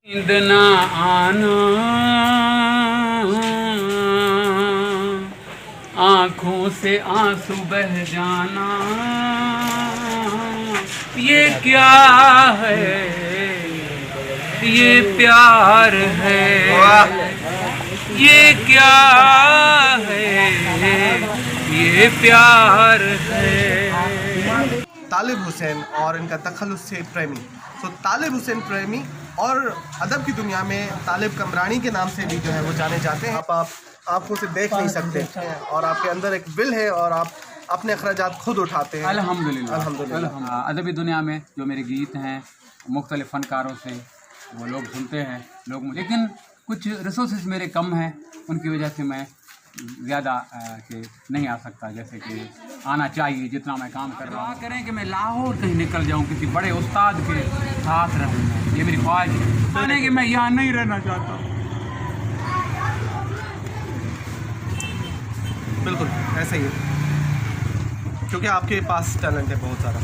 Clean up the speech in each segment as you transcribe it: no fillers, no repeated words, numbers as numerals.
नींद ना आना, आँखों से आंसू बह जाना, ये क्या है, ये प्यार है, ये क्या है, ये प्यार है। तालिब हुसैन और इनका तखल्लुस से प्रेमी। तो तालिब हुसैन प्रेमी और अदब की दुनिया में तालिब कमरानी के नाम से भी जो है वो जाने जाते हैं। आप आंखों से देख नहीं सकते और आपके अंदर एक दिल है और आप अपने अखराजात खुद उठाते हैं। अल्हम्दुलिल्लाह। अदबी दुनिया में जो मेरे गीत हैं मुख्तलिफ फ़नकारों से वो लोग सुनते हैं लेकिन कुछ रिसोर्सेज मेरे कम हैं, उनकी वजह से मैं ज़्यादा के नहीं आ सकता जैसे कि आना चाहिए जितना मैं काम कर रहा हूँ। करें कि मैं लाहौर कहीं निकल जाऊँ, किसी बड़े उस्ताद के साथ रहूँ, ये मेरी ख्वाहिश है। माने कि मैं यहाँ नहीं रहना चाहता। बिल्कुल ऐसा ही है, क्योंकि आपके पास टैलेंट है बहुत सारा।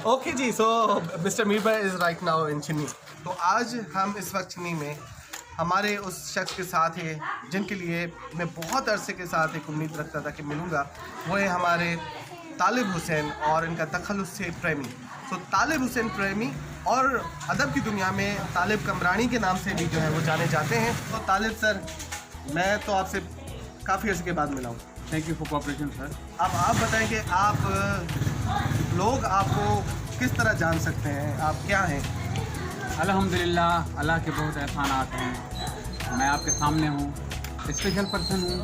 ओके जी, सो मिस्टर मीर भाई इज़ राइट नाउ इन चिन्नी। तो आज हम इस वक्त चिन्नी में हमारे उस शख्स के साथ है जिनके लिए मैं बहुत अरसे के साथ एक उम्मीद रखता था कि मिलूँगा। वो है हमारे तालिब हुसैन और इनका तखल्लुस से प्रेमी। तो तालिब हुसैन प्रेमी और अदब की दुनिया में तालिब कमरानी के नाम से भी जो है वो जाने जाते हैं। तो तालिब सर, मैं तो आपसे काफ़ी अर्से के बाद मिला हूँ। Thank you for cooperation sir. अब आप बताएं कि लोग आपको किस तरह जान सकते हैं, आप क्या हैं? अल्हम्दुलिल्लाह, अल्लाह के बहुत एहसानात हैं। मैं आपके सामने हूँ, स्पेशल पर्सन हूँ,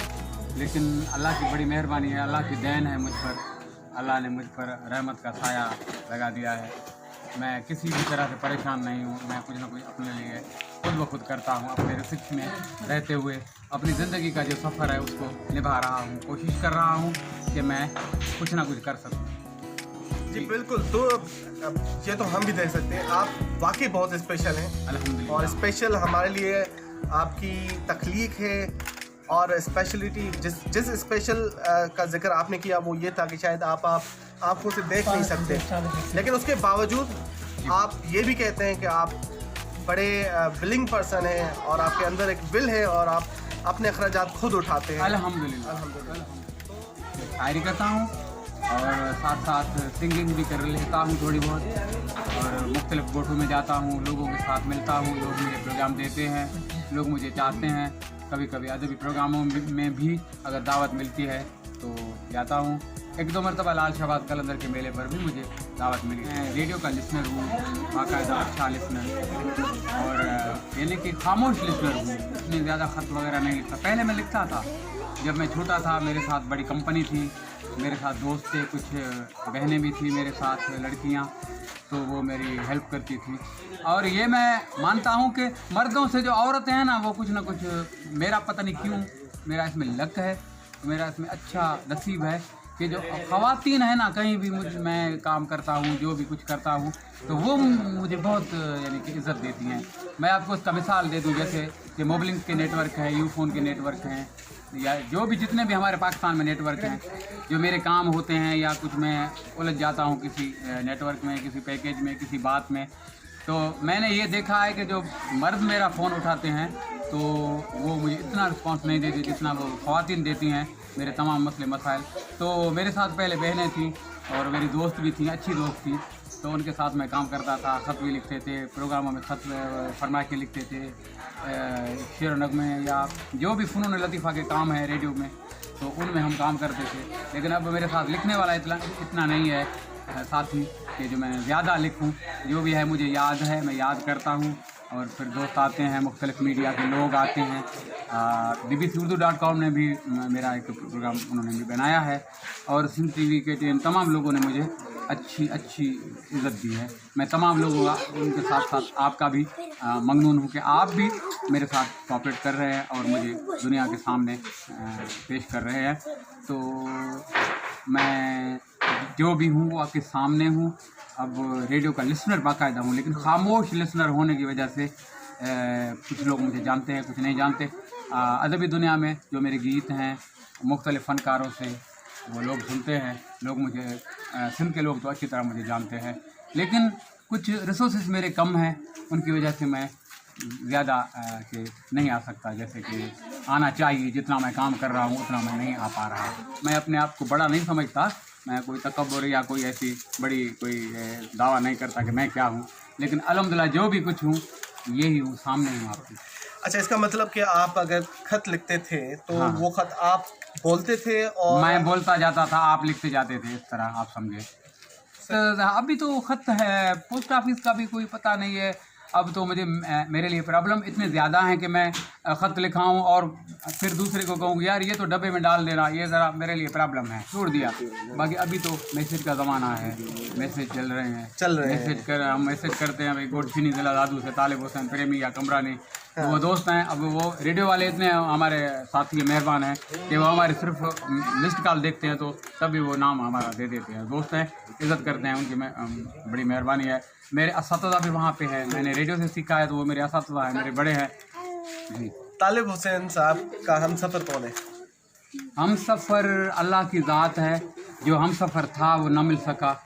लेकिन अल्लाह की बड़ी मेहरबानी है, अल्लाह की देन है मुझ पर। अल्लाह ने मुझ पर रहमत का साया लगा दिया है। मैं किसी भी तरह से परेशान नहीं हूँ। मैं कुछ ना कुछ अपने लिए खुद ब खुद करता हूँ। अपने रिस्क में रहते हुए अपनी ज़िंदगी का जो सफ़र है उसको निभा रहा हूँ। कोशिश कर रहा हूँ कि मैं कुछ ना कुछ कर सकूँ। जी बिल्कुल। तो ये तो हम भी देख सकते हैं, आप वाकई बहुत स्पेशल हैं। अल्हम्दुलिल्लाह। और स्पेशल हमारे लिए आपकी तख्लीक है और स्पेशलिटी जिस स्पेशल का जिक्र आपने किया वो ये था कि शायद आप आंखों से देख नहीं सकते, लेकिन उसके बावजूद आप ये भी कहते हैं कि आप बड़े विलिंग पर्सन हैं और आपके अंदर एक विल है और आप अपने अखराजात खुद उठाते हैं। अल्हम्दुलिल्लाह। शायरी करता हूँ और साथ साथ सिंगिंग भी कर लेता हूँ थोड़ी बहुत, और मुख्तलिफ गोठों में जाता हूँ, लोगों के साथ मिलता हूँ, लोग मुझे प्रोग्राम देते हैं, लोग मुझे चाहते हैं। कभी कभी अदबी प्रोग्रामों में भी अगर दावत मिलती है तो जाता हूँ। एक दो मरतबा लाल शहबाज कलंदर के मेले पर भी मुझे दावत मिली है। रेडियो का लिसनर हूँ, बाकायदा अच्छा लिसनर, और यानी कि खामोश लिसनर हूँ। इतनी ज़्यादा ख़त वगैरह नहीं लिखता। पहले मैं लिखता था, जब मैं छोटा था मेरे साथ बड़ी कंपनी थी, मेरे साथ दोस्त थे, कुछ बहनें भी थी मेरे साथ, लड़कियां, तो वो मेरी हेल्प करती थी। और ये मैं मानता हूँ कि मर्दों से जो औरतें हैं ना वो कुछ ना कुछ, मेरा पता नहीं क्यों मेरा इसमें लक है, मेरा इसमें अच्छा नसीब है कि जो ख़वातीन है ना, कहीं भी मैं काम करता हूँ, जो भी कुछ करता हूँ, तो वो मुझे बहुत यानी कि इज़्ज़त देती हैं। मैं आपको इसका मिसाल दे दूँ, जैसे कि मोबलिंग के नेटवर्क हैं, यूफोन के नेटवर्क हैं, या जो भी जितने भी हमारे पाकिस्तान में नेटवर्क हैं, जो मेरे काम होते हैं या कुछ मैं उलझ जाता हूँ किसी नेटवर्क में, किसी पैकेज में, किसी बात में, तो मैंने ये देखा है कि जो मर्द मेरा फ़ोन उठाते हैं तो वो मुझे इतना रिस्पांस नहीं देती जितना वो ख़वातीन देती हैं मेरे तमाम मसले मसाइल। तो मेरे साथ पहले बहनें थीं और मेरी दोस्त भी थी, अच्छी दोस्त थी, तो उनके साथ मैं काम करता था। ख़त भी लिखते थे, प्रोग्रामों में ख़त फरमा के लिखते थे, शेर नगमे या जो भी फ़नून लतीफ़ा के काम है रेडियो में, तो उनमें हम काम करते थे। लेकिन अब मेरे साथ लिखने वाला इतना नहीं है साथी कि जो मैं ज़्यादा लिखूं। जो भी है मुझे याद है, मैं याद करता हूं, और फिर दोस्त आते हैं, मुख्तलिफ मीडिया के लोग आते हैं। bbcurdu.com ने भी मेरा एक प्रोग्राम उन्होंने भी बनाया है, और सिंध TV के तमाम लोगों ने मुझे अच्छी इज़्ज़त दी है। मैं तमाम लोगों का उनके साथ साथ आपका भी ममनून हूँ कि आप भी मेरे साथ कोऑपरेट कर रहे हैं और मुझे दुनिया के सामने पेश कर रहे हैं। तो मैं जो भी हूँ वो आपके सामने हूँ। अब रेडियो का लिसनर बाकायदा हूँ, लेकिन खामोश लिसनर होने की वजह से कुछ लोग मुझे जानते हैं, कुछ नहीं जानते। अदबी दुनिया में जो मेरे गीत हैं मुख्तलिफ़ फ़नकारों से वो लोग सुनते हैं, लोग मुझे सिंध के लोग तो अच्छी तरह मुझे जानते हैं, लेकिन कुछ रिसोर्सेज मेरे कम हैं, उनकी वजह से मैं ज़्यादा के नहीं आ सकता जैसे कि आना चाहिए। जितना मैं काम कर रहा हूँ उतना मैं नहीं आ पा रहा। मैं अपने आप को बड़ा नहीं समझता, मैं कोई तकब्बुर या कोई ऐसी बड़ी कोई दावा नहीं करता कि मैं क्या हूँ, लेकिन अल्हम्दुलिल्लाह जो भी कुछ हूँ यही हूँ, सामने हूँ आपकी। अच्छा, इसका मतलब कि आप अगर खत लिखते थे तो हाँ। वो खत आप बोलते थे और मैं बोलता जाता था, आप लिखते जाते थे, इस तरह आप समझे। तो अभी तो खत है, पोस्ट ऑफिस का भी कोई पता नहीं है। अब तो मुझे मेरे लिए प्रॉब्लम इतने ज़्यादा हैं कि मैं ख़त लिखाऊं और फिर दूसरे को कहूँ यार ये तो डब्बे में डाल देना, ये ज़रा मेरे लिए प्रॉब्लम है, छोड़ दिया। बाकी अभी तो मैसेज का ज़माना है, मैसेज चल रहे हैं, हम मैसेज करते हैं भाई गोडचिनी ज़िला दादू से तालिब हुसैन प्रेमी या कमरानी, तो वो दोस्त हैं। अब वो रेडियो वाले इतने हमारे साथी मेहरबान हैं कि वो हमारे सिर्फ मिस्ड कॉल देखते हैं तो तभी वो नाम हमारा दे देते हैं। दोस्त हैं, इज़्ज़त करते हैं, उनकी बड़ी मेहरबानी है। मेरे असातिज़ा भी वहाँ पे है, मैंने रेडियो से सीखा है तो वो मेरे असातिज़ा है, मेरे बड़े हैं जी। तालिब हुसैन साहब का हम सफ़र कौन है? हम सफ़र अल्लाह की ज़ात है, जो हम सफ़र था वो न मिल सका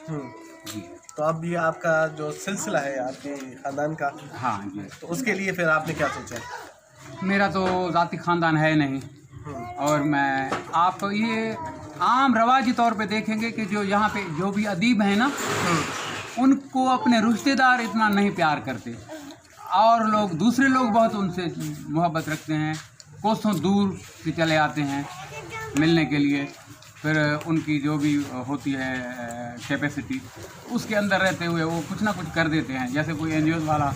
जी। तो अब ये आपका जो सिलसिला है आपके ख़ानदान का, हाँ जी, तो उसके लिए फिर आपने क्या सोचा? मेरा तो ज़ाती ख़ानदान है नहीं, और मैं आप ये आम रवाजी तौर पे देखेंगे कि जो यहाँ पे जो भी अदीब हैं ना, उनको अपने रिश्तेदार इतना नहीं प्यार करते, और लोग दूसरे लोग बहुत उनसे मोहब्बत रखते हैं, कोसों दूर से चले आते हैं मिलने के लिए। फिर उनकी जो भी होती है कैपेसिटी, उसके अंदर रहते हुए वो कुछ ना कुछ कर देते हैं। जैसे कोई एनजीओ वाला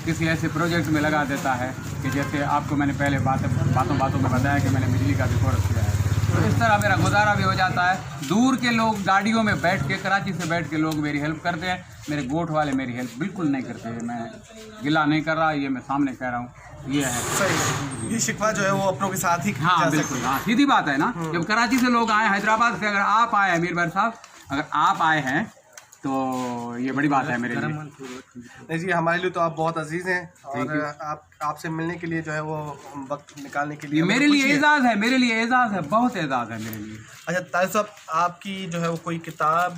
किसी ऐसे प्रोजेक्ट में लगा देता है कि जैसे आपको मैंने पहले बातों में बताया कि मैंने बिजली का भी कोर्स किया है, तो इस तरह मेरा गुजारा भी हो जाता है। दूर के लोग गाड़ियों में बैठ के, कराची से बैठ के लोग मेरी हेल्प करते हैं, मेरे गोठ वाले मेरी हेल्प बिल्कुल नहीं करते। मैं गिला नहीं कर रहा, ये मैं सामने कह रहा हूँ, ये है सही। ये शिकवा जो है वो अपनों के साथ ही हाँ बिल्कुल, हाँ सीधी बात है ना। जब कराची से लोग आए, हैदराबाद से अगर आप आए हैं, मीर भाई साहब अगर आप आए हैं तो ये बड़ी बात है मेरे लिए। नहीं जी, हमारे लिए तो आप बहुत अजीज़ हैं, और आपसे मिलने के लिए जो है वो वक्त निकालने के लिए मेरे लिए एजाज़ है, मेरे लिए एजाज़ है, बहुत एजाज़ है मेरे लिए। अच्छा तालिब साहब, आपकी जो है वो कोई किताब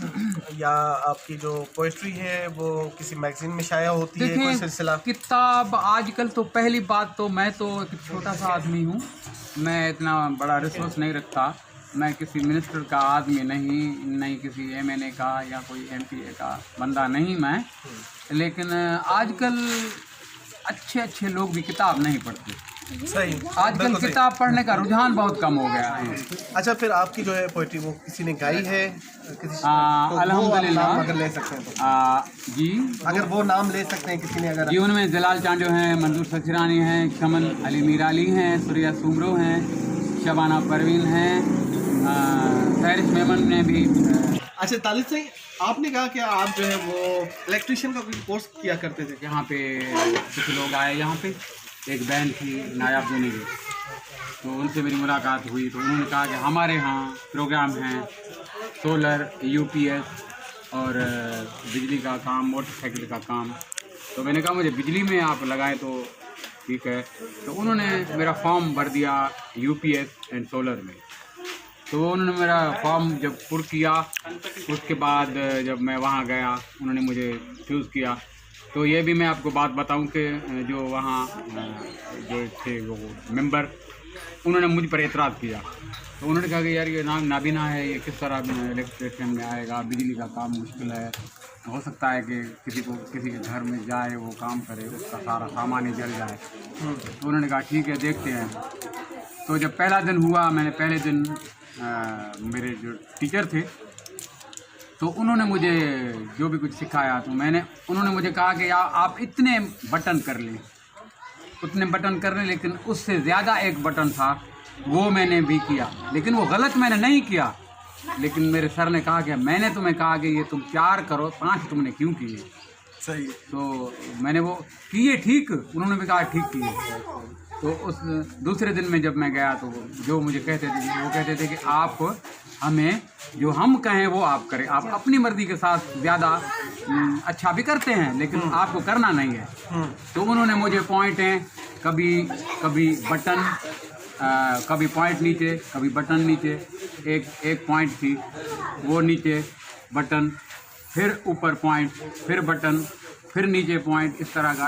या आपकी जो पोइट्री है वो किसी मैगजीन में शाया होती है, कोई सिलसिला? किताब आजकल तो पहली बात तो मैं तो एक छोटा सा आदमी हूँ, मैं इतना बड़ा रिसोर्स नहीं रखता, मैं किसी मिनिस्टर का आदमी नहीं किसी MNA का या कोई MPA का बंदा नहीं मैं, लेकिन आजकल अच्छे लोग भी किताब नहीं पढ़ते। सही, आजकल किताब पढ़ने का रुझान बहुत कम हो गया है। अच्छा, फिर आपकी जो है पोइट्री वो किसी ने गाई है? अल्हम्दुलिल्लाह, अगर ले सकते हैं तो जी, अगर वो नाम ले सकते हैं किसी ने? अगर जी, उनमें जलाल चांडो हैं, मंजूर सखीरानी हैं, शमन अली मीराली हैं, सूर्या सुमरो हैं, शबाना परवीन हैं, फैरिस मेमन ने भी। अच्छा तालिब साहब, आपने कहा कि आप जो है वो इलेक्ट्रिशियन का कोई कोर्स किया करते थे। यहाँ पे कुछ लोग आए, यहाँ पे एक बहन थी नायाब देने की, तो उनसे मेरी मुलाकात हुई, तो उन्होंने कहा कि हमारे यहाँ प्रोग्राम हैं सोलर, UPS और बिजली का काम, मोटरसाइकिल का काम। तो मैंने कहा मुझे बिजली में आप लगाएं तो ठीक है। तो उन्होंने मेरा फॉर्म भर दिया UPS एंड सोलर में। तो उन्होंने मेरा फॉर्म जब पुर किया, उसके बाद जब मैं वहाँ गया उन्होंने मुझे चूज़ किया। तो ये भी मैं आपको बात बताऊं कि जो वहाँ जो थे वो मेंबर, उन्होंने मुझ पर एतराज़ किया। तो उन्होंने कहा कि यार ये नाम नाबीना है, ये किस तरह इलेक्ट्रिशियन में आएगा, बिजली का काम मुश्किल है, हो सकता है कि किसी के घर में जाए वो काम करे, उसका सारा सामान ही जल जाए। तो उन्होंने कहा ठीक है देखते हैं। तो जब पहला दिन हुआ, मैंने पहले दिन मेरे जो टीचर थे तो उन्होंने मुझे जो भी कुछ सिखाया, तो उन्होंने मुझे कहा कि यार आप इतने बटन कर लें, उतने बटन कर लें, लेकिन उससे ज़्यादा एक बटन था वो मैंने भी किया, लेकिन वो गलत मैंने नहीं किया, लेकिन मेरे सर ने कहा कि मैंने तुम्हें कहा कि ये तुम 4 करो, 5 तुमने क्यों किए? सही। तो मैंने वो किए ठीक, उन्होंने भी कहा ठीक किए। तो उस दूसरे दिन में जब मैं गया तो जो मुझे कहते थे वो कहते थे कि आप हमें जो हम कहें वो आप करें, आप अपनी मर्जी के साथ ज़्यादा अच्छा भी करते हैं लेकिन आपको करना नहीं है। तो उन्होंने मुझे पॉइंटें कभी बटन, कभी पॉइंट नीचे, कभी बटन नीचे, एक पॉइंट थी वो नीचे बटन, फिर ऊपर पॉइंट, फिर बटन, फिर नीचे पॉइंट, इस तरह का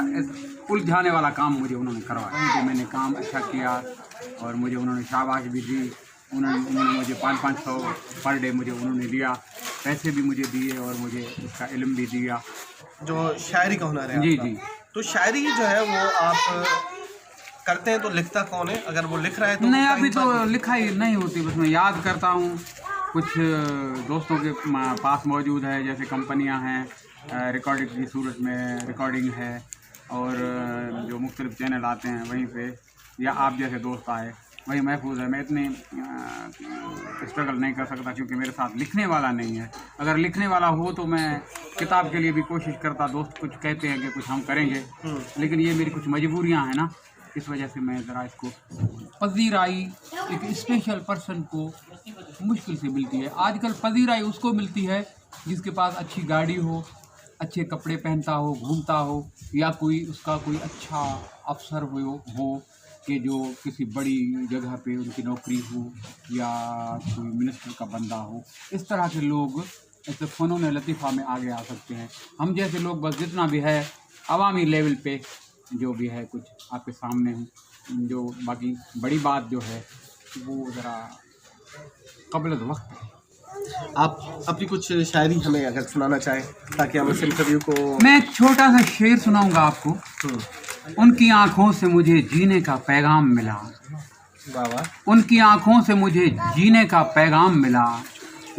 उलझाने वाला काम मुझे उन्होंने करवाया। मुझे मैंने काम अच्छा किया और मुझे उन्होंने शाबाश भी दी। उन्होंने मुझे 500 पर डे मुझे उन्होंने दिया, पैसे भी मुझे दिए और मुझे उसका इल्म भी दिया। जो शायरी का हुनर है जी आपका। जी। तो शायरी जो है वो आप करते हैं तो लिखता कौन है? अगर वो लिख रहा है तो नहीं, अभी तो लिखाई नहीं होती, बस मैं याद करता हूँ। कुछ दोस्तों के पास मौजूद है, जैसे कंपनियाँ हैं, रिकॉर्डिंग की सूरत में रिकॉर्डिंग है, और जो मुख्तलिफ चैनल आते हैं वहीं पे, या आप जैसे दोस्त आए वही महफूज है। मैं इतनी स्ट्रगल नहीं कर सकता क्योंकि मेरे साथ लिखने वाला नहीं है। अगर लिखने वाला हो तो मैं किताब के लिए भी कोशिश करता। दोस्त कुछ कहते हैं कि कुछ हम करेंगे, लेकिन ये मेरी कुछ मजबूरियां हैं ना, इस वजह से मैं ज़रा इसको पजीराई एक स्पेशल पर्सन को मुश्किल से मिलती है। आजकल पजीराई उसको मिलती है जिसके पास अच्छी गाड़ी हो, अच्छे कपड़े पहनता हो, घूमता हो, या कोई उसका कोई अच्छा अफसर हो कि जो किसी बड़ी जगह पे उनकी नौकरी हो, या कोई मिनिस्टर का बंदा हो। इस तरह के लोग ऐसे फ़नून लतीफ़ा में आगे आ सकते हैं। हम जैसे लोग बस जितना भी है अवामी लेवल पे जो भी है कुछ आपके सामने है, जो बाकी बड़ी बात जो है वो ज़रा क़ब्ल वक्त है। आप अपनी कुछ शायरी हमें अगर सुनाना चाहें ताकि हम इस इंटरव्यू को। मैं एक छोटा सा शेर सुनाऊंगा आपको। उनकी आँखों से मुझे जीने का पैगाम मिला, वाह वाह। उनकी आँखों से मुझे जीने का पैगाम मिला,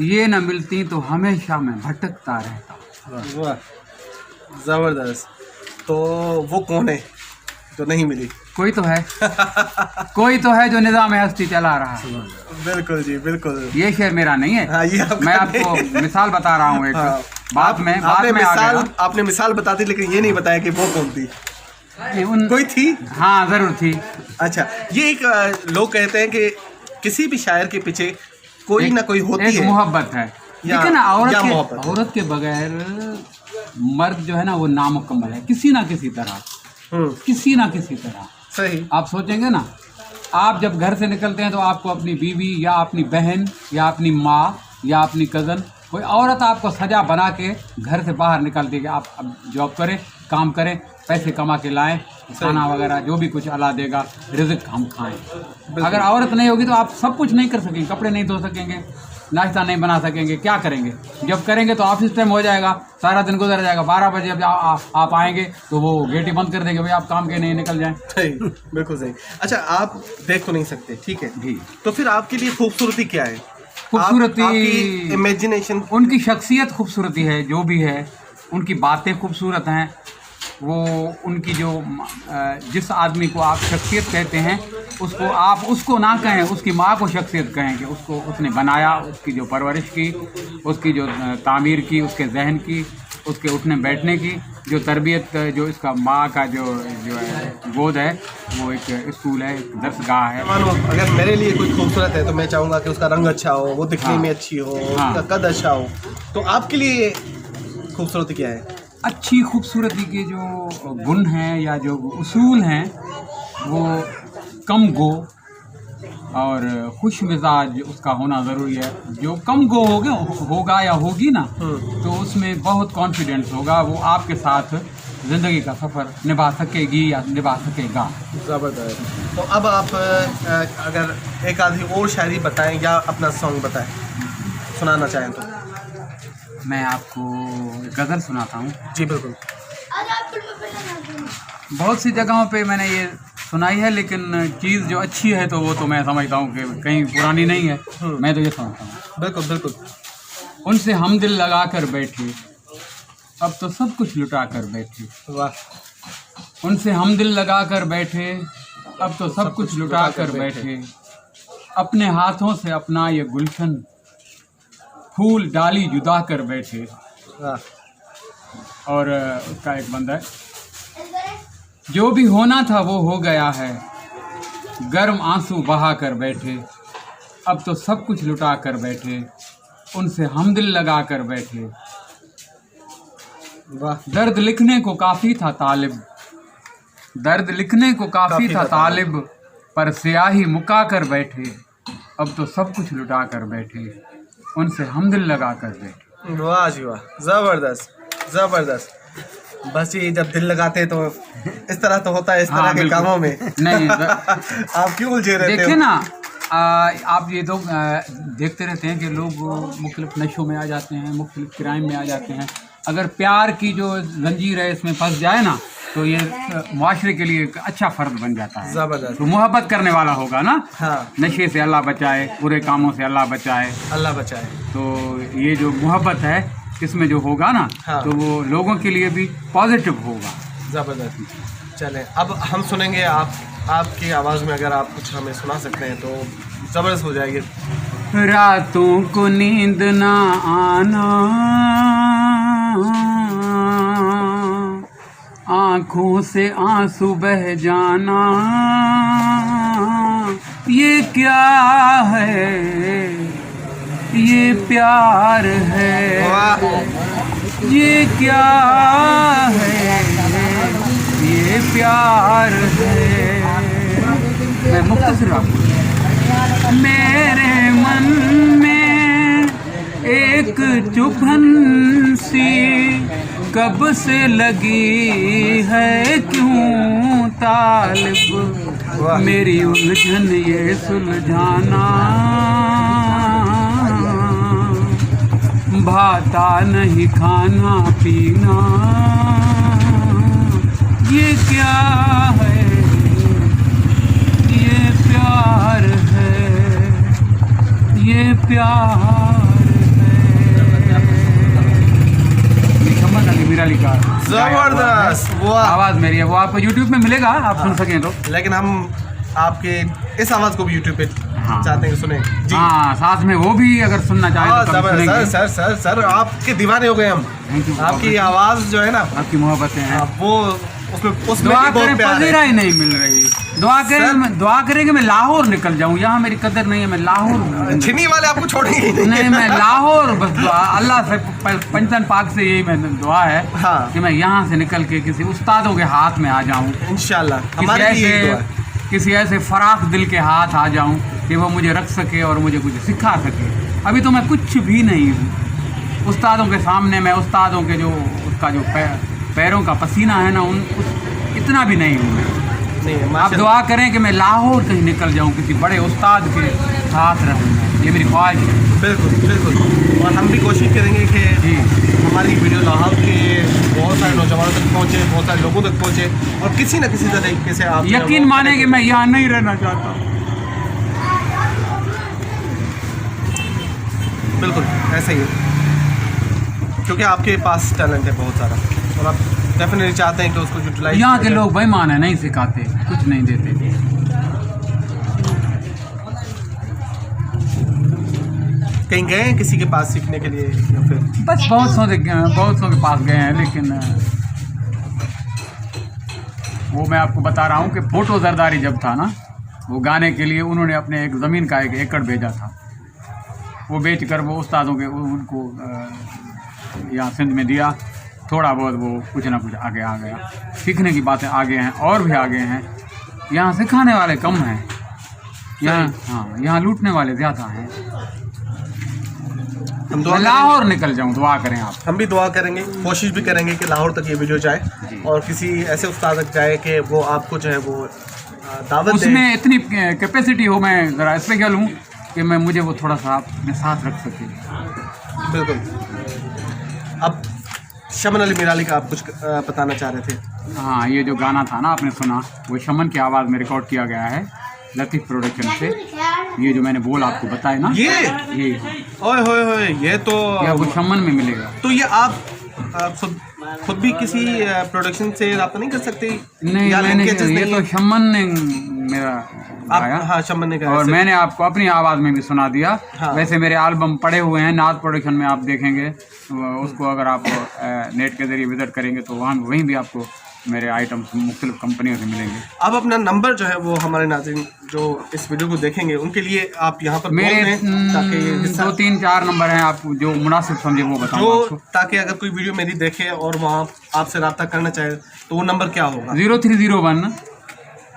ये न मिलती तो हमेशा मैं भटकता रहता। वाह, ज़बरदस्त। तो वो कौन है जो नहीं मिली? कोई तो है कोई तो है जो निज़ाम हस्ती चला रहा है। बिल्कुल जी, बिल्कुल। ये शेर मेरा नहीं है। हाँ, ये मैं आपको मिसाल बता रहा हूँ एक। हाँ, बाद में आपने मिसाल बता दी, लेकिन ये नहीं बताया कि वो कौन थी। कोई थी? हाँ, ज़रूर थी। अच्छा, ये एक लोग कहते हैं कि किसी भी शायर के पीछे कोई ना कोई होती है, मोहब्बत है। लेकिन औरत के बगैर मर्द जो है ना वो नामुकम्मल है, किसी ना किसी तरह, किसी ना किसी तरह। सही। आप सोचेंगे ना, आप जब घर से निकलते हैं तो आपको अपनी बीवी या अपनी बहन या अपनी माँ या अपनी कज़न, कोई औरत आपको सजा बना के घर से बाहर निकालती है कि आप अब जॉब करें, काम करें, पैसे कमा के लाएं, खाना वगैरह जो भी कुछ अल्लाह देगा, रिज़्क़ हम खाएं। अगर औरत नहीं होगी तो आप सब कुछ नहीं कर सकेंगे, कपड़े नहीं धो सकेंगे, नाश्ता नहीं बना सकेंगे, क्या करेंगे? जब करेंगे तो ऑफिस टाइम हो जाएगा, सारा दिन गुजर जाएगा। 12 बजे जब आप आएंगे तो वो गेट ही बंद कर देंगे, भाई आप काम के नहीं निकल जाएं। सही, बिल्कुल सही। अच्छा, आप देख तो नहीं सकते, ठीक है जी, तो फिर आपके लिए खूबसूरती क्या है? खूबसूरती इमेजिनेशन, उनकी शख्सियत खूबसूरती है, जो भी है उनकी बातें खूबसूरत हैं। वो उनकी जो जिस आदमी को आप शख्सियत कहते हैं उसको आप उसको ना कहें, उसकी माँ को शख्सियत कहें कि उसको उसने बनाया, उसकी जो परवरिश की, उसकी जो तामीर की, उसके जहन की, उसके उठने बैठने की जो तरबियत, जो इसका माँ का जो है गोद है, वो एक स्कूल है, एक दरसगाह है। मानो अगर मेरे लिए कोई खूबसूरत है तो मैं चाहूँगा कि उसका रंग अच्छा हो, वो दिखने में अच्छी हो, उसका कद अच्छा हो। तो आपके लिए खूबसूरती क्या है? अच्छी खूबसूरती के जो गुण हैं या जो उसूल हैं वो कम गो और खुश मिजाज उसका होना ज़रूरी है। जो कम गो होगा या होगी ना तो उसमें बहुत कॉन्फिडेंस होगा, वो आपके साथ ज़िंदगी का सफ़र निभा सकेगी या निभा सकेगा। ज़बरदस्त। तो अब आप अगर एक आधी और शायरी बताएं या अपना सॉन्ग बताएं, सुनाना चाहें तो। मैं आपको गज़ल सुनाता हूँ। जी बिल्कुल। बहुत सी जगहों पे मैंने ये सुनाई है, लेकिन चीज़ जो अच्छी है तो वो तो मैं समझता हूँ कि कहीं पुरानी नहीं है, मैं तो ये समझता हूँ। बिल्कुल बिल्कुल। उनसे हम दिल लगा कर बैठे, अब तो सब कुछ लुटा कर बैठे। वाह। उनसे हम दिल लगा कर बैठे, अब तो सब कुछ लुटा कर बैठे। अपने हाथों से अपना ये गुलशन फूल डाली जुदा कर बैठे। वाह। और उसका एक बंदा है, जो भी होना था वो हो गया है, गर्म आंसू बहा कर बैठे, अब तो सब कुछ लुटा कर बैठे, उनसे हमदिल लगा कर बैठे। वाह। दर्द लिखने को काफ़ी था तालिब, दर्द लिखने को काफ़ी था तालिब, पर स्याही मुका कर बैठे, अब तो सब कुछ लुटा कर बैठे, उनसे हमदिल लगा कर बैठे। वाह जी वाह, ज़बरदस्त ज़बरदस्त। बस ये जब दिल लगाते हैं तो इस तरह तो होता है, इस तरह के कामों में नहीं आप क्यों उलझे रहते हो? देखिए ना, आप ये तो देखते रहते हैं कि लोग मुख्तलिफ नशों में आ जाते हैं, मुख्तलिफ क्राइम में आ जाते हैं। अगर प्यार की जो जंजीर है इसमें फंस जाए ना, तो ये मुआशरे के लिए एक अच्छा फ़र्द बन जाता है। ज़बरदस्त। तो मोहब्बत करने वाला होगा ना, हाँ, नशे से अल्लाह बचाए, बुरे कामों से अल्लाह बचाए। अल्लाह बचाए। तो ये जो मोहब्बत है इसमें जो होगा ना, हाँ। तो वो लोगों के लिए भी पॉजिटिव होगा। ज़बरदस्त। चलें, अब हम सुनेंगे आपकी आवाज़ में, अगर आप कुछ हमें सुना सकते हैं तो ज़बरदस्त हो जाएगी। रातों को नींद ना आना, आँखों से आंसू बह जाना, ये क्या है, ये प्यार है, वाह। ये क्या है, ये प्यार है। मैं मुख्तसर आपको, मेरे मन में एक चुभन सी कब से लगी है, क्यों तालिब मेरी उलझन ये सुलझाना, भाता नहीं खाना पीना, ये क्या है, ये प्यार है, ये प्यार है। मीरा अली का ज़बरदस्त। वो आवाज़ मेरी है, वो आपको यूट्यूब में मिलेगा, आप सुन सकें तो। लेकिन हम आपके इस आवाज़ को भी यूट्यूब पे हाँ। चाहते हैं कि सुने जी। हाँ, साथ में वो भी अगर सुनना चाहें तो हम सुनेंगे। सर सर सर आपके दीवाने हो गए हम। Thank you। आपकी आवाज़ जो है ना, आपकी मोहब्बतें हैं, वो उसमें दुआ भी बहुत करें, प्यार पजीरा है। ही नहीं मिल रही। दुआ करें कि मैं लाहौर निकल जाऊं, यहाँ मेरी कदर नहीं है, मैं लाहौर छिनी वाले आपको छोड़ेंगे ही नहीं, मैं लाहौर बस दुआ, अल्लाह से पंचतन पाक से यही मैं दुआ है हाँ। कि मैं यहाँ से निकल के किसी उस्तादों के हाथ में आ जाऊँ, इंशाल्लाह। हमारी भी यही दुआ है। किसी ऐसे फराख दिल के हाथ आ जाऊं कि वो मुझे रख सके और मुझे कुछ सिखा सके। अभी तो मैं कुछ भी नहीं हूँ, उस्तादों के सामने मैं उस्तादों के जो उसका जो पैरों का पसीना है ना, इतना भी नहीं हूँ मैं। नहीं, आप दुआ करें कि मैं लाहौर कहीं निकल जाऊँ, किसी बड़े उस्ताद के साथ रहूँ, ये मेरी ख्वाहिश है। बिल्कुल बिल्कुल। और हम भी कोशिश करेंगे कि जी, हमारी वीडियो लाहौर के बहुत सारे नौजवानों तक पहुँचे, बहुत सारे लोगों तक पहुँचे, और किसी न किसी तरीके से आप यकीन माने कि मैं यहाँ नहीं रहना चाहता। बिल्कुल ऐसा ही है, क्योंकि आपके पास टैलेंट है बहुत सारा, और आप डेफिनेटली चाहते हैं कि उसको यूटिलाइज। यहाँ के लोग बेईमान है, नहीं सिखाते, कुछ नहीं देते। कहीं गए हैं किसी के पास सीखने के लिए, या फिर बस बहुत सौ के पास गए हैं, लेकिन वो मैं आपको बता रहा हूँ कि फ़ोटो जरदारी जब था ना, वो गाने के लिए उन्होंने अपने एक ज़मीन का 1 एकड़ भेजा था, वो बेच कर वो उस्तादों के उनको यहाँ सिंध में दिया। थोड़ा बहुत वो कुछ ना कुछ आगे आ गया, सीखने की बातें आगे हैं और भी आगे हैं। यहाँ सिखाने वाले कम हैं, यहाँ हाँ, यहाँ लूटने वाले ज़्यादा हैं। हम दुआ लाहौर निकल जाऊँ, दुआ करें आप। हम भी दुआ करेंगे, कोशिश भी करेंगे कि लाहौर तक ये वीडियो जाए और किसी ऐसे उस्ताद तक जाए कि वो आपको जो है वो दावत दे। उसमें इतनी कैपेसिटी हो, मैं ज़रा स्पेशल हूँ कि मैं मुझे वो थोड़ा सा अपने साथ रख सके। बिल्कुल। अब शमन अली मीराली का आप कुछ बताना चाह रहे थे? हाँ, ये जो गाना था ना आपने सुना, वो शमन की आवाज़ में रिकॉर्ड किया गया है लतीफ़ प्रोडक्शन से। ये जो मैंने बोल आपको बताया ना, ये ओए होए होए, ये तो आपको शमन में मिलेगा। तो ये आप खुद भी किसी प्रोडक्शन से रब्ता नहीं कर सकते? नहीं, मैंने ये तो शमन ने मेरा गाया। हाँ, शंबर ने गाया। और मैंने आपको अपनी आवाज़ में भी सुना दिया। हाँ। वैसे मेरे एल्बम पड़े हुए हैं नाथ प्रोडक्शन में, आप देखेंगे उसको, अगर आप नेट के ज़रिए विजिट करेंगे तो वहीं भी आपको मेरे आइटम्स मुख्तलिफ कंपनियों से मिलेंगे। अब अपना नंबर जो है वो हमारे नाज़रीन जो इस वीडियो को देखेंगे उनके लिए आप यहाँ पर मेरे बोल दें, ताकि 2 3 4 नंबर हैं, आप जो मुनासिब समझे वो बताऊँ आपको। ताकि अगर कोई वीडियो मेरी देखे और वहाँ आपसे रब्ता करना चाहे तो वो नंबर क्या होगा? 0301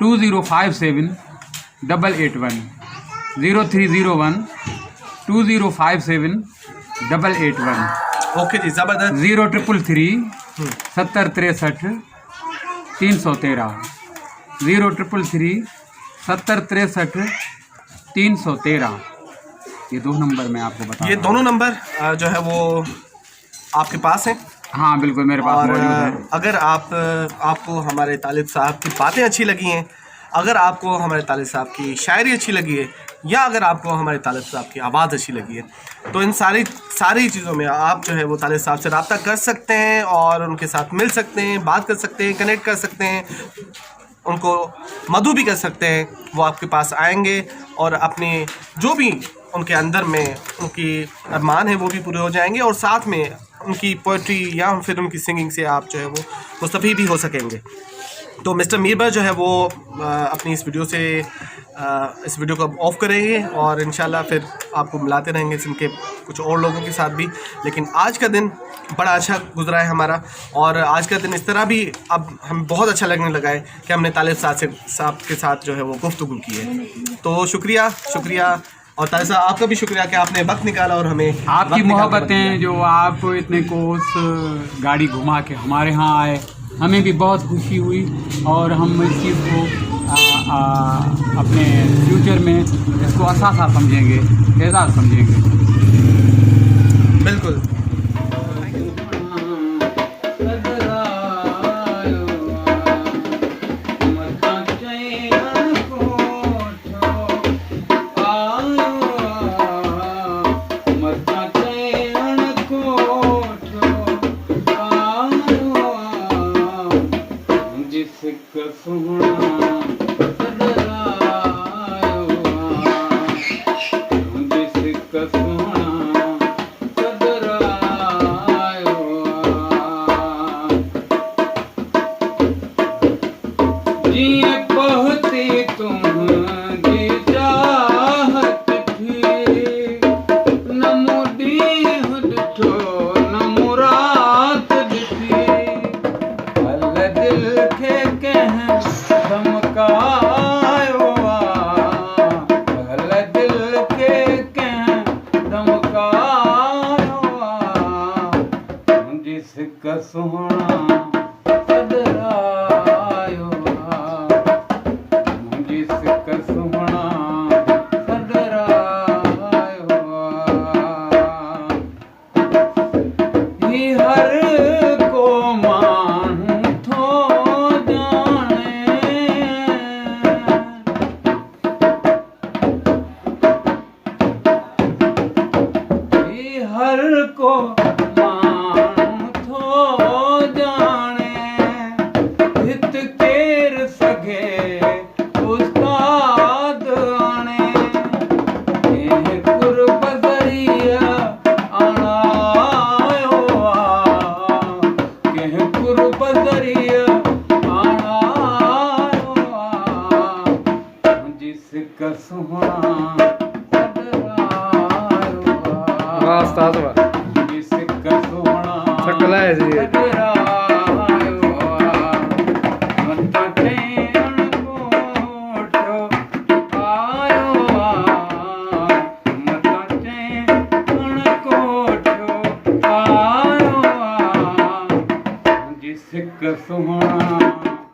2057 881 0301 2057 881। ओके जी, ज़बरदस्त। 0333 7063 313 0333 7063 313। ये 2 नंबर मैं आपको बता ये दोनों नंबर जो है वो आपके पास हैं? हाँ बिल्कुल मेरे पास और मौजूद है। अगर आपको हमारे तालिब साहब की बातें अच्छी लगी हैं, अगर आपको हमारे तालिब साहब की शायरी अच्छी लगी है, या अगर आपको हमारे तालिब साहब की आवाज़ अच्छी लगी है, तो इन सारी चीज़ों में आप जो है वो तालिब साहब से रब्ता कर सकते हैं और उनके साथ मिल सकते हैं, बात कर सकते हैं, कनेक्ट कर सकते हैं, उनको मदऊ भी कर सकते हैं। वो आपके पास आएंगे और अपने जो भी उनके अंदर में उनकी अरमान है वो भी पूरे हो जाएंगे, और साथ में उनकी पोइट्री या फिर उनकी सिंगिंग से आप जो है वो मुस्तफ़ीद भी हो सकेंगे। तो मिस्टर मीर भाई जो है वो अपनी इस वीडियो को ऑफ करेंगे और इंशाल्लाह फिर आपको मिलाते रहेंगे इनके कुछ और लोगों के साथ भी। लेकिन आज का दिन बड़ा अच्छा गुजरा है हमारा, और आज का दिन इस तरह भी अब हमें बहुत अच्छा लगने लगा है कि हमने तालिब साहब के साथ जो है वो गुफ्तगू की है। तो शुक्रिया, और तालिब साहब आपका भी शुक्रिया कि आपने वक्त निकाला और हमें आपकी मोहब्बतें जो आप इतने कोस गाड़ी घुमा के हमारे यहाँ आए, हमें भी बहुत खुशी हुई, और हम इस चीज़ को अपने फ्यूचर में इसको असासा समझेंगे, एजाज़ समझेंगे। बिल्कुल। सुहाना